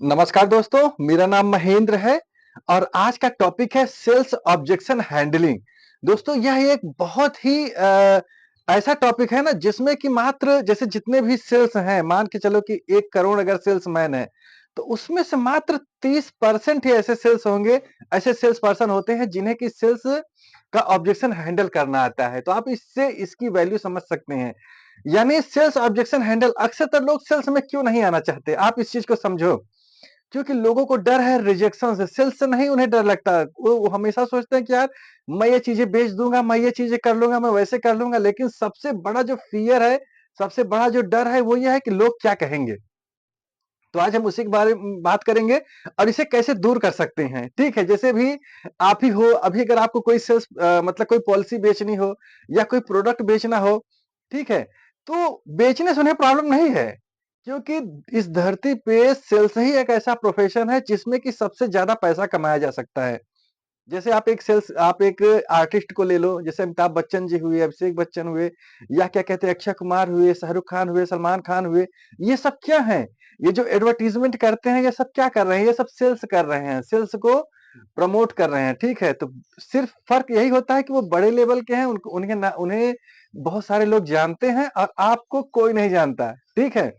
नमस्कार दोस्तों, मेरा नाम महेंद्र है और आज का टॉपिक है सेल्स ऑब्जेक्शन हैंडलिंग। दोस्तों यह एक बहुत ही ऐसा टॉपिक है ना जिसमें कि मात्र जैसे जितने भी सेल्स हैं, मान के चलो कि 1 करोड़ अगर सेल्समैन है, तो उसमें से मात्र 30% ही ऐसे सेल्स होंगे, ऐसे सेल्स पर्सन होते हैं जिन्हें कि सेल्स का ऑब्जेक्शन हैंडल करना आता है। तो आप इससे इसकी वैल्यू समझ सकते हैं। यानी सेल्स ऑब्जेक्शन हैंडल अक्सर लोग सेल्स में क्यों नहीं आना चाहते? आप इस चीज़ को समझो। क्योंकि लोगों को डर है रिजेक्शन से, सेल्स से नहीं उन्हें डर लगता है। वो हमेशा सोचते हैं कि यार मैं ये चीज़ें बेच दूँगा, मैं ये चीज़ें कर लूँगा, मैं वैसे कर लूँगा। लेकिन सबसे बड़ा जो फ़ियर है, सबसे बड़ा जो डर है वो ये है कि लोग क्या कहेंगे? तो आज हम उसी के बारे में बात करेंगे और इसे कैसे दूर कर सकते हैं, ठीक है? जैसे भी आप ही हो, अभी अगर आपको कोई सेल्स मतलब कोई पॉलिसी बेचनी हो या कोई प्रोडक्ट बेचना हो, ठीक है? तो बेचने से उन्हें प्रॉब्लम नहीं है, क्योंकि इस धरती पे सेल्स ही एक ऐसा प्रोफ़ेशन है जिसमें कि सबसे ज़्यादा पैसा कमाया जा सकता है। जैसे आप एक आर्टिस्ट को ले लो, जैसे अमिताभ बच्चन जी हुए, अभिषेक बच्चन हुए या क्या कहते हैं अक्षय कुमार हुए, शाहरुख खान हुए, सलमान खान हुए, ये सब क्या हैं? ये जो एडवर्टाइज़मेंट करते हैं, ये सब क्या कर रहे हैं? ये सब सेल्स कर रहे हैं, सेल्स को प्रमोट कर रहे हैं, ठीक है? तो सिर्फ फ़र्क यही होता है कि वो बड़े लेवल के हैं, उनको उन्हें बहुत सारे लोग जानते हैं और आपको कोई नहीं जानता, ठीक है?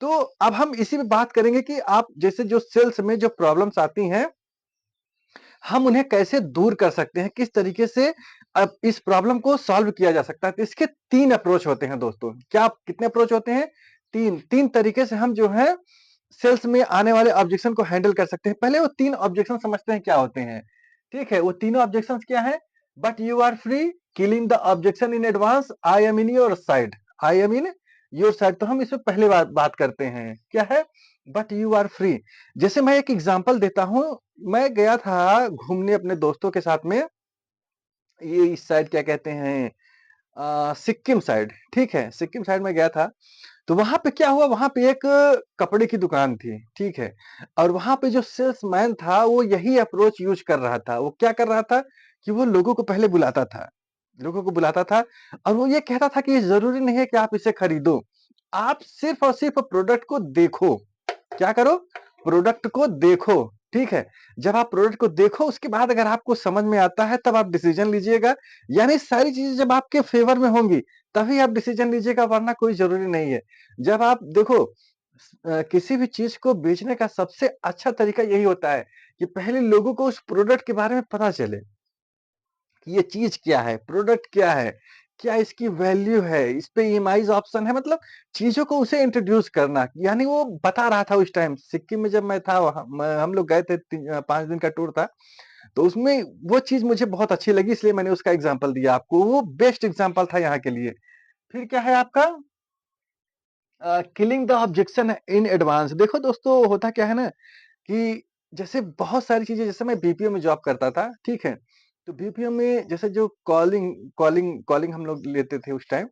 तो अब हम इसी पे बात करेंगे कि आप जैसे जो सेल्स में जो प्रॉब्लम्स आती हैं, हम उन्हें कैसे दूर कर सकते हैं? किस तरीके से अब इस प्रॉब्लम को सॉल्व किया जा सकता है? तो इसके 3 अप्रोच होते हैं दोस्तों। क्या कितने अप्रोच होते हैं? 3 तरीके से हम जो है सेल्स में आने वाले ऑब्जेक्शन को हैंडल कर सकते हैं। पहले वो 3 ऑब्जेक्शन समझते हैं क्या होते हैं। ठीक है? वो तीनों ऑब्जेक्शंस क्या हैं? But you are free, killing the objection in advance, I am in your side. I am in your side. तो हम इसमें पहले बात करते हैं। क्या है? But you are free. जैसे मैं एक एग्जांपल देता हूँ। मैं गया था घूमने अपने दोस्तों के साथ में, ये इस साइड क्या कहते हैं सिक्किम साइड, ठीक है? सिक्किम साइड में गया था, तो वहाँ पे क्या हुआ, वहाँ पे एक कपड़े की दुकान थी, ठीक है? और वहाँ पे जो सेल्समैन था, वो यही अप्रोच यूज़ कर रहा था। वो क्या कर रहा था कि वो लोगों को पहले बुलाता था। लोगों को बुलाता था और वो ये कहता था कि ये ज़रूरी नहीं है कि आप इसे खरीदो। आप सिर्फ़ और सिर्फ़ प्रोडक्ट को देखो। क्या करो? प्रोडक्ट को देखो, ठीक है? जब आप प्रोडक्ट को देखो उसके बाद अगर आपको समझ में आता है तब आप डिसीज़न लीजिएगा। यानी सारी चीज़ें जब आपके फ़ेवर में होंगी तभी आप डिसीज़न लीजिएगा, वरना कोई ज़रूरी नहीं है। जब आप देखो किसी भी चीज़ को बेचने का सबसे अच्छा तरीका यही होता है कि पहले लोगों को उस प्रोडक्ट के बारे में पता चले। कि ये चीज़ क्या है, प्रोडक्ट क्या है, क्या इसकी वैल्यू है, इस पे ईएमआईज़ ऑप्शन है, मतलब चीज़ों को उसे इंट्रोड्यूस करना। यानी वो बता रहा था उस टाइम सिक्किम में जब मैं था वहाँ हम लोग गए थे 5 दिन का टूर था, तो उसमें वो चीज़ मुझे बहुत अच्छी लगी इसलिए मैंने उसका एग्ज़ाम्पल दिया आपको, वो बेस्ट एग्ज़ाम्पल था यहाँ के लिए। फिर क्या है आपका killing the objection in advance. देखो दोस्तों होता क्या है ना कि जैसे बहुत सारी चीज़ें, जैसे मैं बीपीओ में जॉब करता था, ठीक है? तो बीपीओ में जैसे जो कॉलिंग कॉलिंग हम लोग लेते थे उस टाइम,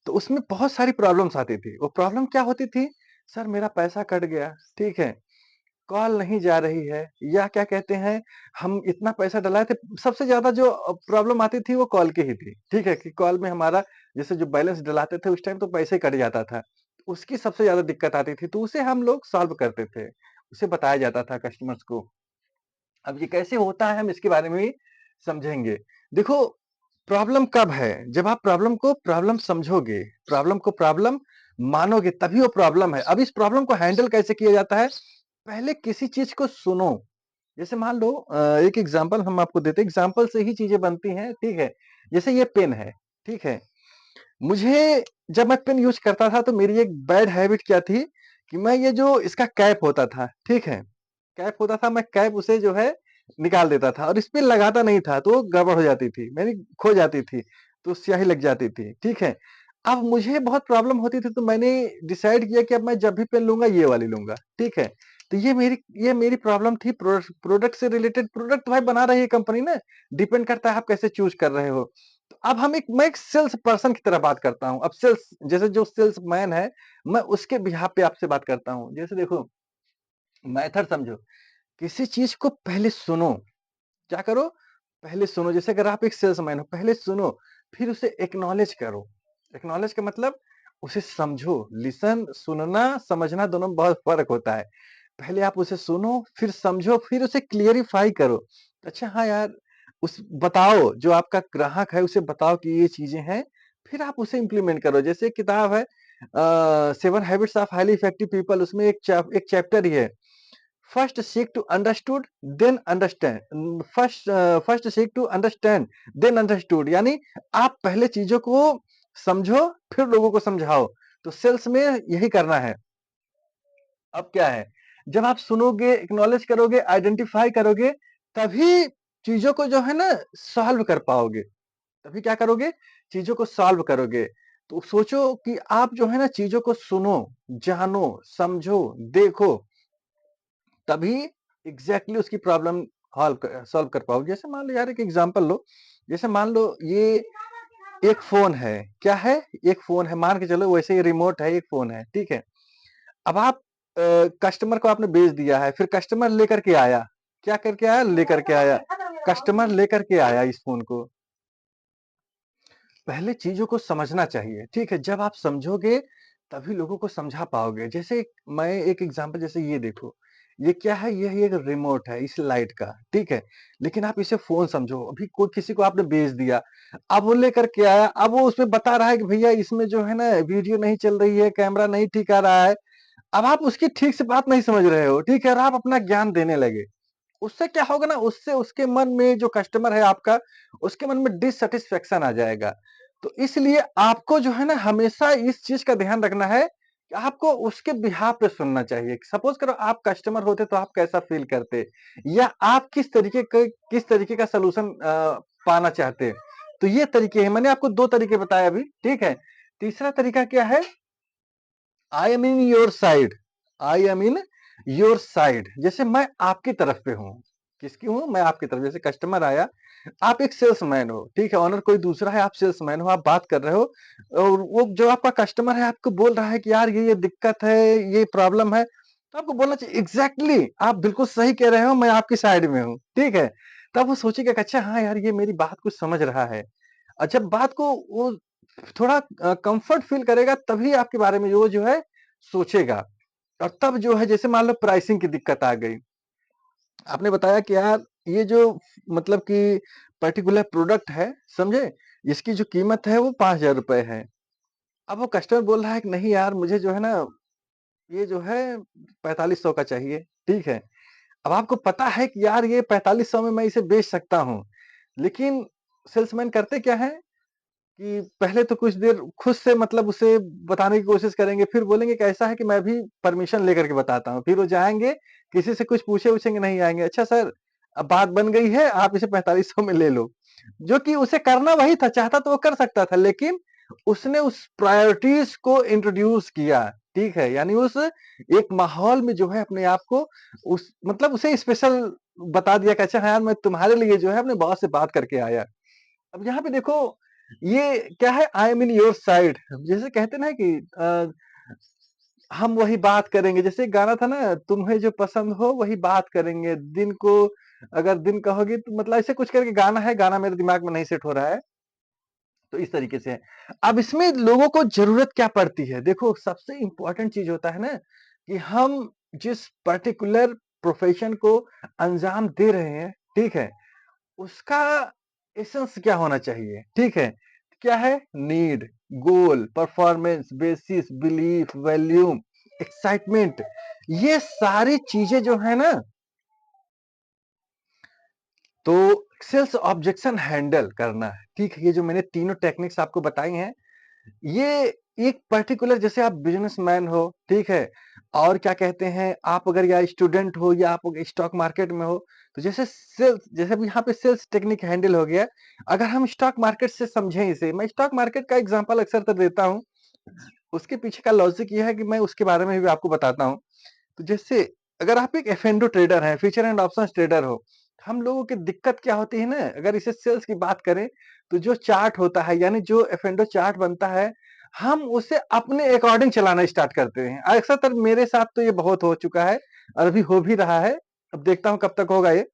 तो उसमें बहुत सारी प्रॉब्लम्स आती थी। वो प्रॉब्लम क्या होती थी? सर मेरा पैसा कट गया, ठीक है? कॉल नहीं जा रही है या क्या कहते हैं, हम इतना पैसा डलाए थे। सबसे ज़्यादा जो प्रॉब्लम आती थी वो कॉल की ही थी, ठीक है? कि कॉल में हमारा जैसे जो बैलेंस डलाते थे उस टाइम तो पैसे कट जाता था। उसकी सबसे ज़्यादा दिक्कत आती थी, तो उसे हम लोग सॉल्व करते थे। उसे बताया जाता था कस्टमर्स को। अब ये कैसे होता है हम इसके बारे में भी समझेंगे। देखो प्रॉब्लम कब है? जब आप प्रॉब्लम को प्रॉब्लम समझोगे, प्रॉब्लम को प्रॉब्लम मानोगे तभी वो प्रॉब्लम है। अब इस प्रॉब्लम को हैंडल कैसे किया जाता है? पहले किसी चीज़ को सुनो। जैसे मान लो एक एग्ज़ाम्पल हम आपको देते हैं, एग्ज़ाम्पल से ही चीज़ें बनती हैं, ठीक है? जैसे ये पेन है, ठीक है? मुझे जब मैं पेन यूज़ करता था तो मेरी एक बैड हैबिट क्या थी कि मैं ये जो इसका कैप होता था, ठीक है? कैप होता था, मैं कैप उसे जो है निकाल देता था और इस पे लगाता नहीं था, तो वो गड़बड़ हो जाती थी, मेरी खो जाती थी, तो स्याही लग जाती थी, ठीक है? अब मुझे बहुत प्रॉब्लम होती थी तो मैंने डिसाइड किया कि अब मैं जब भी पेन लूँगा ये वाली लूँगा, ठीक है? तो ये मेरी प्रॉब्लम थी प्रोडक्ट से रिलेटेड। प्रोडक्ट तो भाई बना रही है कंपनी ना, डिपेंड करता है आप कैसे चूज़ कर रहे हो। तो अब मैं एक सेल्स पर्सन की तरह बात करता हूँ। अब सेल्स जैसे जो सेल्समैन है, मैं उसके बिहाफ़ पे आपसे बात करता हूँ। जैसे देखो, मेथड समझो, किसी चीज़ को पहले सुनो। क्या करो? पहले सुनो। जैसे अगर आप एक सेल्समैन हो, पहले सुनो, फिर उसे एक्नॉलेज करो। एक्नॉलेज का मतलब उसे समझो। लिसन, सुनना, समझना दोनों में बहुत फ़र्क होता है। पहले आप उसे सुनो, फिर समझो, फिर उसे क्लेरिफ़ाई करो। अच्छा हाँ यार, उस बताओ जो आपका ग्राहक है उसे बताओ कि ये चीज़ें हैं, फिर आप उसे इम्प्लीमेंट करो। जैसे एक किताब है 7 habits of highly effective people, उसमें एक चैप्टर ही है। First seek to understood then understand first seek to understand then understood, यानी आप पहले चीज़ों को समझो, फिर लोगों को समझाओ। तो सेल्स में यही करना है। अब क्या है, जब आप सुनोगे, एक्नॉलेज करोगे, आइडेंटिफाई करोगे, तभी चीज़ों को जो है ना सॉल्व कर पाओगे। तभी क्या करोगे? चीज़ों को सॉल्व करोगे। तो सोचो कि आप जो है ना चीज़ों को सुनो, जानो, समझो, देखो, तभी एग्ज़ैक्टली उसकी प्रॉब्लम सॉल्व कर पाओगे। जैसे मान लो यार एक एग्ज़ाम्पल लो, जैसे मान लो ये एक फ़ोन है, क्या है? एक फ़ोन है, मान के चलो वैसे ही रिमोट है, एक फ़ोन है, ठीक है? अब आप कस्टमर को आपने बेच दिया है, फिर कस्टमर लेकर के आया। क्या करके आया? लेकर के आया। कस्टमर लेकर के आया इस फ़ोन को। पहले चीज़ों को समझना चाहिए, ठीक है? जब आप समझोगे, तभी लोगों को समझा पाओगे। जैसे मैं एक एग्ज़ाम्पल, जैसे ये देखो, ये क्या है? ये एक रिमोट है इस लाइट का, ठीक है? लेकिन आप इसे फ़ोन समझो, अभी कोई किसी को आपने बेच दिया, अब वो लेकर के आया, अब वो उसमें बता रहा है कि भैया इसमें जो है ना वीडियो नहीं चल रही है, कैमरा नहीं ठीक आ रहा है। अब आप उसकी ठीक से बात नहीं समझ रहे हो, ठीक है? और आप अपना ज्ञान देने लगे। उससे क्या होगा ना, उससे उसके मन में, जो कस्टमर है आपका, उसके मन में डिससैटिस्फैक्शन आ जाएगा। तो इसलिए आपको जो है ना हमेशा इस चीज़ का ध्यान रखना है कि आपको उसके बिहाफ़ पे सुनना चाहिए। सपोज़ करो आप कस्टमर होते तो आप कैसा फ़ील करते? या आप किस तरीके का सॉल्यूशन पाना चाहते? तो ये तरीके हैं, मैंने आपको 2 तरीके बताए अभी, ठीक है? तीसरा तरीका क्या है? आई am in your side, I am in your side, जैसे मैं आपकी तरफ पे हूँ। किसकी हूँ? मैं आपकी तरफ। जैसे कस्टमर आया, आप एक सेल्समैन हो, ठीक है? ओनर कोई दूसरा है, आप सेल्समैन हो, आप बात कर रहे हो और वो जो आपका कस्टमर है आपको बोल रहा है कि यार ये दिक्कत है, ये प्रॉब्लम है, तो आपको बोलना चाहिए एग्ज़ैक्टली आप बिल्कुल सही कह रहे हो, मैं आपकी साइड में हूँ, ठीक है? तब वो सोचेगा कि अच्छा हाँ यार, ये मेरी बात को समझ रहा है। जब बात को वो थोड़ा कम्फर्ट फ़ील करेगा, तभी आपके बारे में वो जो है सोचेगा। और तब जो है, जैसे मान लो प्राइसिंग की दिक्कत आ गई। आपने बताया कि यार ये जो मतलब कि पर्टिकुलर प्रोडक्ट है, समझे? इसकी जो कीमत है वो ₹5000 है। अब वो कस्टमर बोल रहा है कि नहीं यार, मुझे जो है ना ये जो है 4500 का चाहिए, ठीक है? अब आपको पता है कि यार ये 4500 में मैं इसे बेच सकता हूँ। लेकिन सेल्समैन करते क्या हैं कि पहले तो कुछ देर खुद से मतलब उसे बताने की कोशिश करेंगे, फिर बोलेंगे कि ऐसा है कि मैं भी परमिशन लेकर के बताता हूँ। फिर वो जाएँगे, किसी से कुछ पूछे-वूछेंगे नहीं, आएँगे, "अच्छा सर, अब बात बन गई है, आप इसे 4500 में ले लो।" जो कि उसे करना वही था, चाहता तो वो कर सकता था, लेकिन उसने उस प्रायोरिटीज़ को इंट्रोड्यूस किया, ठीक है? यानी उस एक माहौल में जो है अपने आप को उस मतलब उसे स्पेशल बता दिया कि अच्छा हाँ यार, मैं तुम्हारे लिए जो है अपने बॉस से बात करके आया। अब यहाँ पे देखो, ये क्या है, आई एम इन योर साइड, जैसे कहते ना कि हम वही बात करेंगे, जैसे एक गाना था ना, तुम्हें जो पसंद हो वही बात करेंगे, दिन को अगर दिन कहोगे, तो मतलब ऐसे कुछ करके गाना है, गाना मेरे दिमाग में नहीं सेट हो रहा है। तो इस तरीके से है। अब इसमें लोगों को ज़रूरत क्या पड़ती है? देखो, सबसे इम्पोर्टेंट चीज़ होता है ना कि हम जिस पर्टिकुलर प्रोफ़ेशन को अंजाम दे रहे हैं, ठीक है? उसका एसेंस क्या होना चाहिए, ठीक है? क्या है? Need, goal, performance, basis, belief, volume, excitement, ये सारी चीज़ें जो है ना, तो सेल्स ऑब्जेक्शन हैंडल करना है, ठीक है? ये जो मैंने तीनों टेक्निक्स आपको बताई हैं, ये एक पर्टिकुलर, जैसे आप बिज़नेसमैन हो, ठीक है? और क्या कहते हैं, आप अगर या स्टूडेंट हो या आप स्टॉक मार्केट में हो, तो जैसे अब यहाँ पे सेल्स टेक्निक हैंडल हो गया। अगर हम स्टॉक मार्केट से समझें इसे, मैं स्टॉक मार्केट का एग्ज़ाम्पल अक्सर तो देता हूँ। उसके पीछे का लॉजिक ये है कि मैं उसके बारे में भी आपको बताता हूँ। तो जैसे अगर आप एक एफ&ओ ट्रेडर हैं, फ्यूचर एंड ऑप्शंस ट्रेडर हो, हम लोगों की दिक्कत क्या होती है ना, अगर इसे सेल्स की बात करें, तो जो चार्ट होता है, यानी जो एफ&ओ चार्ट बनता है, हम उसे अपने अकॉर्डिंग चलाना स्टार्ट करते हैं। अक्सर मेरे साथ तो ये बहुत हो चुका है और अभी हो भी रहा है। अब देखता हूँ कब तक होगा ये।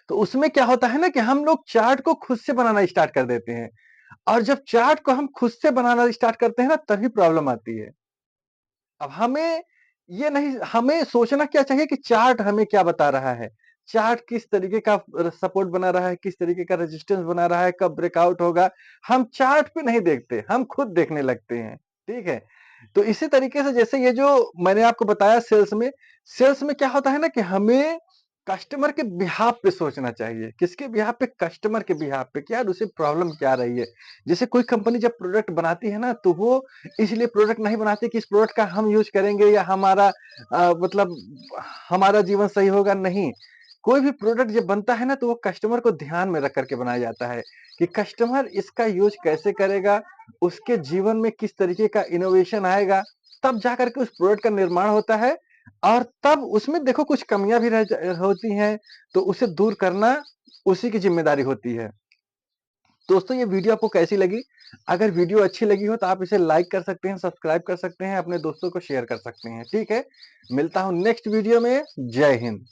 तो उसमें क्या होता है ना कि हम लोग चार्ट को खुद से बनाना स्टार्ट कर देते हैं, और जब चार्ट को हम खुद से बनाना स्टार्ट करते हैं ना, तभी प्रॉब्लम आती है। अब हमें ये नहीं, हमें सोचना क्या चाहिए कि चार्ट हमें क्या बता रहा है। चार्ट किस तरीके का सपोर्ट बना रहा है, किस तरीके का रेजिस्टेंस बना रहा है, कब ब्रेकआउट होगा। हम चार्ट पे नहीं देखते, हम खुद देखने लगते हैं, ठीक है? तो इसी तरीके से जैसे ये जो मैंने आपको बताया सेल्स में क्या होता है ना कि हमें कस्टमर के बिहाफ़ पे सोचना चाहिए। किसके बिहाफ़ पे? कस्टमर के बिहाफ़ पे कि यार उसे प्रॉब्लम क्या आ रही है। जैसे कोई कंपनी जब प्रोडक्ट बनाती है ना, तो वो इसलिए प्रोडक्ट नहीं बनाती कि इस प्रोडक्ट का हम यूज़ करेंगे या मतलब हमारा जीवन सही होगा, नहीं। कोई भी प्रोडक्ट जब बनता है ना, तो वो कस्टमर को ध्यान में रख कर के बनाया जाता है कि कस्टमर इसका यूज़ कैसे करेगा, उसके जीवन में किस तरीके का इनोवेशन आएगा, तब जा कर के उस प्रोडक्ट का निर्माण होता है और तब उसमें देखो कुछ कमियाँ भी होती हैं, तो उसे दूर करना उसी की ज़िम्मेदारी होती है। दोस्तों ये वीडियो आपको कैसी लगी? अगर वीडियो अच्छी लगी हो तो आप इसे लाइक कर सकते हैं, सब्सक्राइब कर सकते हैं, अपने दोस्तों को शेयर कर सकते हैं, ठीक है? मिलता हूँ नेक्स्ट वीडियो में। जय हिंद।